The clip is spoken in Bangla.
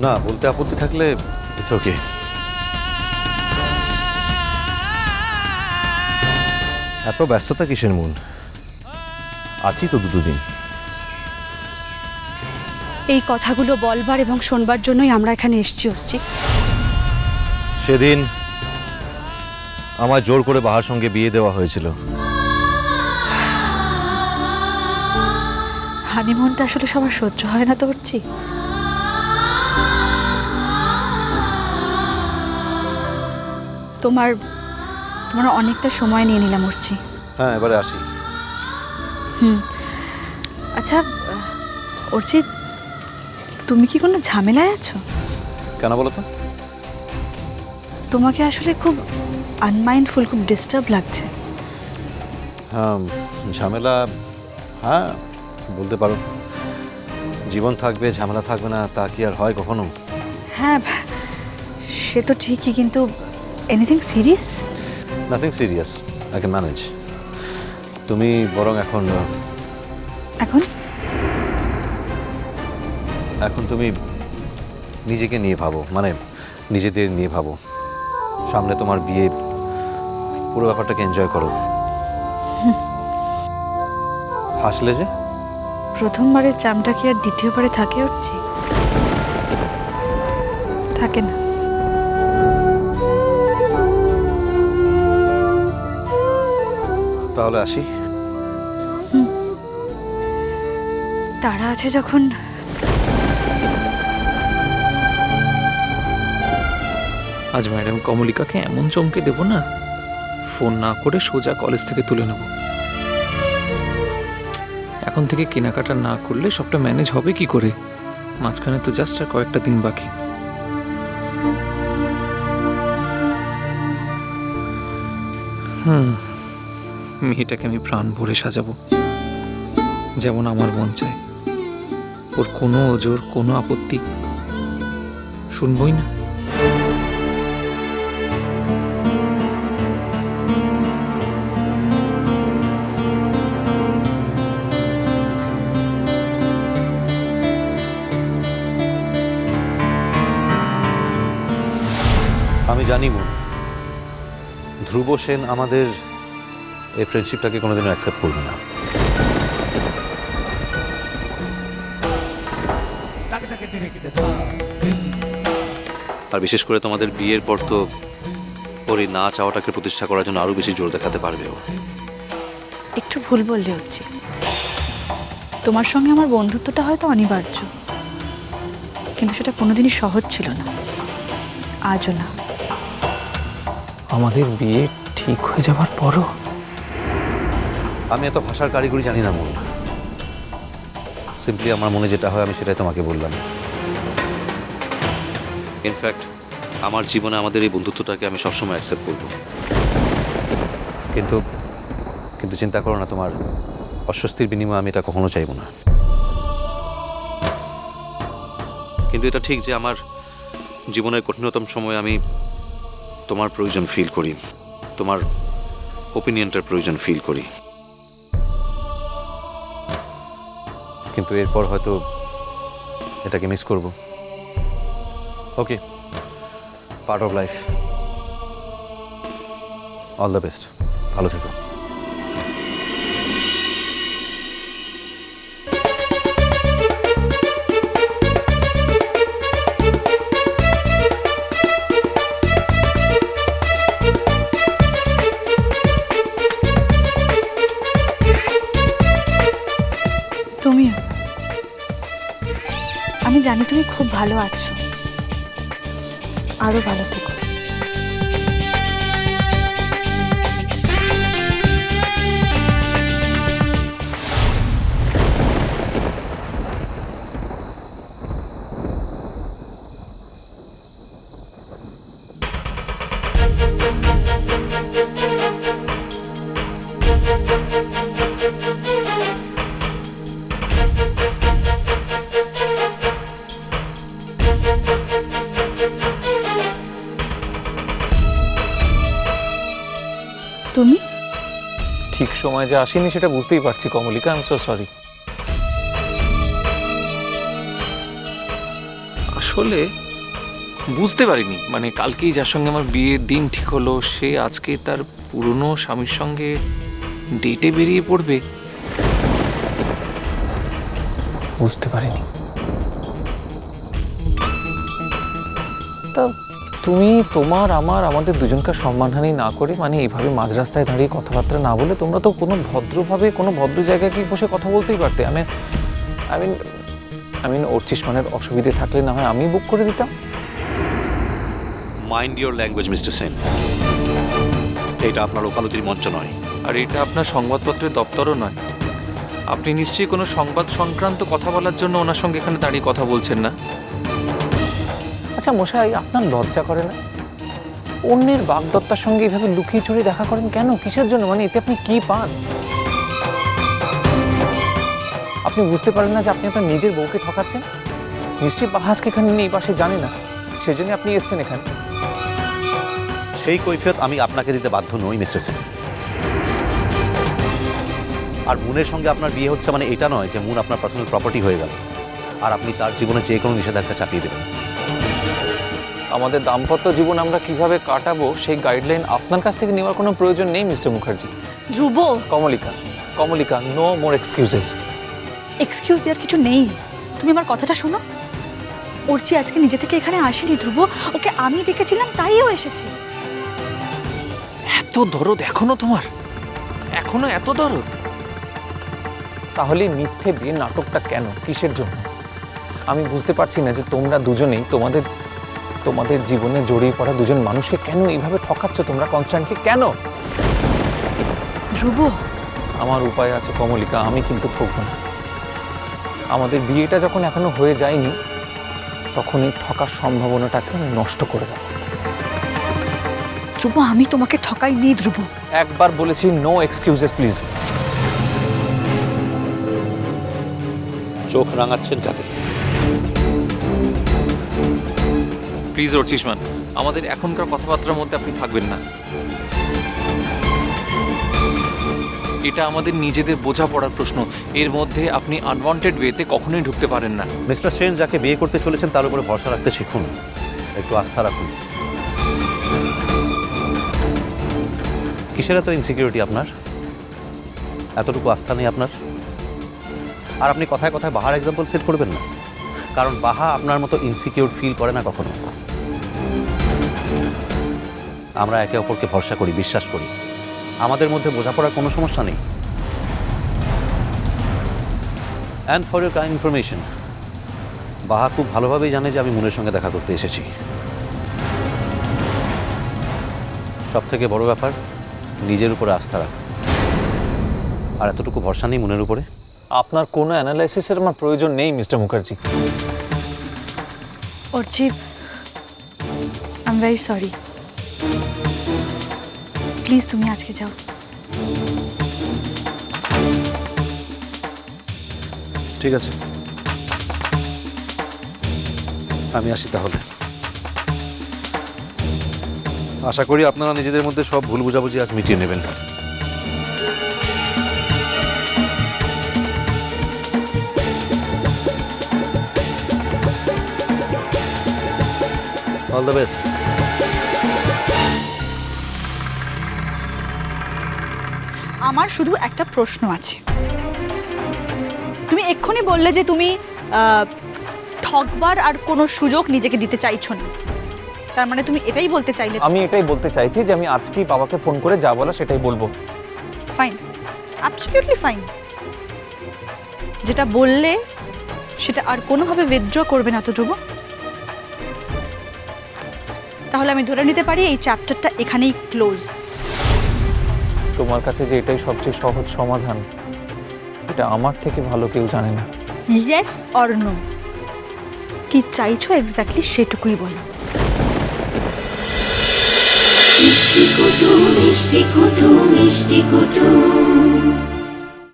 না, বলতে আপত্তি থাকলে ইটস ওকে। এত ব্যস্ততা কিসের মূল? আছি তো দুদিন। এই কথাগুলো বলবার এবং শোনবার জন্যই আমরা এখানে এসেছি অর্চি। সেদিন আমার জোর করে বাহার সঙ্গে বিয়ে দেওয়া হয়েছিল। হানিমুনটা আসলে সবার সহ্য হয় না তো অর্চি। তোমার অনেকটা সময় নিয়ে নিলাম অর্চি। হ্যাঁ, এবারে আসি। আচ্ছা অর্চি, তুমি কি কোনো ঝামেলায় আছো? কেন বলো তো? তোমাকে আসলে খুব আনমাইন্ডফুল, খুব ডিস্টার্ব লাগছে। হ্যাঁ, ঝামেলা? হ্যাঁ, বলতে পারো। জীবন থাকবে, ঝামেলা থাকবে না, তা কি আর হয় কখনো? হ্যাঁ সে তো ঠিকই, কিন্তু anything serious? Nothing serious, I can manage. তুমি বরং এখন তুমি নিজেকে নিয়ে ভাবো, মানে নিজেদের নিয়ে ভাবো। সামনে তোমার বিয়ে, পুরো ব্যাপারটাকে এনজয় করো। হাসলে যে? প্রথমবারের চামটা কি আর দ্বিতীয়বারে থাকে অর্চি? থাকে না। তাহলে আসি। তারা আছে যখন। আজ ম্যাডাম কমলিকাকে এমন চমকে দেব না, ফোন না করে সোজা কলেজ থেকে তুলে নেব। এখন থেকে কেনাকাটা না করলে সবটা ম্যানেজ হবে কি করে? মাঝখানে তো জাস্ট আর কয়েকটা দিন বাকি। মেয়েটাকে আমি প্রাণ ভরে সাজাবো, যেমন আমার মন চায়। ওর কোনো ওজোর, কোনো আপত্তি শুনবই না। আমি জানি মন, ধ্রুব সেন আমাদের এই ফ্রেন্ডশিপটাকে কোনোদিনও অ্যাকসেপ্ট করবে না। আর বিশেষ করে তোমাদের বিয়ের পর তো ওর এই না চাওয়াটাকে প্রতিষ্ঠা করার জন্য আরো বেশি জোর দেখাতে পারবে ও। একটু ভুল বললে অর্চি। তোমার সঙ্গে আমার বন্ধুত্বটা হয়তো অনিবার্য, কিন্তু সেটা কোনোদিনই সহজ ছিল না, আজও না। আমাদের বিয়ে ঠিক হয়ে যাওয়ার পরও আমি এত ভাষার কারিগরি জানি না মন। সিম্পলি আমার মনে যেটা হয় আমি সেটাই তোমাকে বললাম। ইনফ্যাক্ট আমার জীবনে আমাদের এই বন্ধুত্বটাকে আমি সবসময় অ্যাকসেপ্ট করব। কিন্তু কিন্তু চিন্তা করো না, তোমার অস্বস্তির বিনিময়ে আমি এটা কখনো চাইব না। কিন্তু এটা ঠিক যে আমার জীবনের কঠিনতম সময়ে আমি তোমার প্রয়োজন ফিল করি, তোমার ওপিনিয়নটার প্রয়োজন ফিল করি। কিন্তু এরপর হয়তো এটাকে মিস করব। Okay, part of life. All the best, ভালো থেকো। তুমিও। আমি জানি তুমি খুব ভালো আছো, আরো ভালো থেকো। তুমি ঠিক সময় যে আসেনি সেটা বুঝতেই পারছি Kamalika, I am so sorry. আসলে বুঝতে পারিনি, মানে কালকেই যার সঙ্গে আমার বিয়ের দিন ঠিক হলো সে আজকে তার পুরনো স্বামীর সঙ্গে ডেটে বেরিয়ে পড়বে, বুঝতে পারিনি। তা তুমি তোমার আমাদের দুজনকার সম্মানহানি না করে, মানে এইভাবে মাঝ রাস্তায় দাঁড়িয়ে কথাবার্তা না বলে তোমরা তো কোনো ভদ্রভাবে কোনো ভদ্র জায়গায় কি বসে কথা বলতেই পারতে। আই মিন অর্চিষ্মানের অসুবিধে থাকলে না হয় আমি বুক করে দিতাম। Mind your language mister Sen, এটা আপনার ওকালতির মঞ্চ নয়। আর এটা আপনার সংবাদপত্রের দপ্তরও নয়। আপনি নিশ্চয়ই কোনো সংবাদ সংক্রান্ত কথা বলার জন্য ওনার সঙ্গে এখানে দাঁড়িয়ে কথা বলছেন না। আচ্ছা মশাই, আপনার লজ্জা করে না? অন্যের বাগদত্তার সঙ্গে এইভাবে লুকিয়ে চুরি দেখা করেন কেন? কিসের জন্য? মানে এতে আপনি কি পান? আপনি বুঝতে পারেন না যে আপনি আপনার নিজের বউকে ঠকাচ্ছেন? নিশ্চয়ই বাহাজকে এখানে নেই, পাশে জানে না, সেজন্য আপনি এসছেন এখানে। সেই কৈফিয়ত আমি আপনাকে দিতে বাধ্য নই মিস্টার সেন। আর মুনের সঙ্গে আপনার বিয়ে হচ্ছে মানে এটা নয় যে মুন আপনার পার্সোনাল প্রপার্টি হয়ে গেল আর আপনি তার জীবনে যে কোনো নিষেধাজ্ঞা চাপিয়ে দেবেন। আমাদের দাম্পত্য জীবন আমরা কিভাবে কাটাবো সেই গাইডলাইন আপনার কাছ থেকে নেওয়ার কোনো প্রয়োজন নেই mister Mukherjee. Dhruv, Kamalika, no more excuses. Excuse দেওয়ার কিছু নেই। তুমি আমার কথাটা শোনো। অর্চি আজকে নিজে থেকে এখানে আসেনি ধ্রুব, ওকে আমি ডেকেছিলাম তাই ও এসেছে। এত দরদ এখনো তোমার? এখনো এত দরদ? তাহলে মিথ্যে বিয়ে নাটকটা কেন? কিসের জন্য? আমি বুঝতে পারছি না যে তোমরা দুজনেই তোমাদের জীবনে জড়িয়ে পড়া দুজন মানুষকে কেন এইভাবে ঠকাচ্ছ তোমরা কনস্ট্যান্টলি, কেন? ধ্রুব, আমার উপায় আছে কমলিকা, আমি কিন্তু ঠকবো না। আমাদের বিয়েটা যখন এখনো হয়ে যায়নি তখন এই ঠকার সম্ভাবনাটাকে আমি নষ্ট করে দেব। ধ্রুব, আমি তোমাকে ঠকাইনি ধ্রুব। একবার বলেছি নো এক্সকিউজেস প্লিজ। চোখ রাঙাচ্ছেন কাকে? প্লিজ অর্চিষ্মান, আমাদের এখনকার কথাবার্তার মধ্যে আপনি থাকবেন না। এটা আমাদের নিজেদের বোঝাপড়ার প্রশ্ন, এর মধ্যে আপনি আনওয়ান্টেড ওয়েতে কখনোই ঢুকতে পারেন না। মিস্টার সেন, যাকে বিয়ে করতে চলেছেন তার উপরে ভরসা রাখতে শিখুন, একটু আস্থা রাখুন। কিসের এত ইনসিকিউরিটি আপনার? এতটুকু আস্থা নেই আপনার? আর আপনি কথায় কথায় বাহার এক্সাম্পল সেট করবেন না, কারণ বাহা আপনার মতো ইনসিকিউর ফিল করে না কখনো। আমরা একে অপরকে ভরসা করি, বিশ্বাস করি, আমাদের মধ্যে বোঝাপড়ার কোনো সমস্যা নেই। And for your kind information, Baha খুব ভালোভাবেই জানে যে আমি মুনের সঙ্গে দেখা করতে এসেছি। সব থেকে বড় ব্যাপার, নিজের উপরে আস্থা রাখ। আর এতটুকু ভরসা নেই মুনের উপরে? আপনার কোনো অ্যানালাইসিসের আমার প্রয়োজন নেই mister Mukherjee. Archi, I am very sorry. Please তুমি আজকে যাও। ঠিক আছে, আমি আসি তাহলে। আশা করি আপনারা নিজেদের মধ্যে সব ভুল বোঝাবুঝি আজ মিটিয়ে নেবেন। All the best. আমার শুধু একটা প্রশ্ন আছে। তুমি এক্ষুনি বললে যে তুমি ঠকবার আর কোনো সুযোগ নিজেকে দিতে চাইছো না, তার মানে তুমি এটাই বলতে চাইলে? আমি এটাই বলতে চাইছি যে আমি আজকেই বাবাকে ফোন করে যা বলা সেটাই বলবো। Fine, absolutely fine. যেটা বললে সেটা আর কোনোভাবে উইথড্র করবে না তো ধ্রুব? তাহলে আমি ধরে নিতে পারি এই চ্যাপ্টারটা এখানেই ক্লোজ। তোমার কাছে যে এটাই সবচেয়ে সহজ সমাধান, এটা আমার থেকে ভালো কেউ জানে না। ইয়েস অর নো, কি চাইছো এক্স্যাক্টলি সেটুকুই বলো। মিষ্টি কুটু মিষ্টি কুটু মিষ্টি কুটু।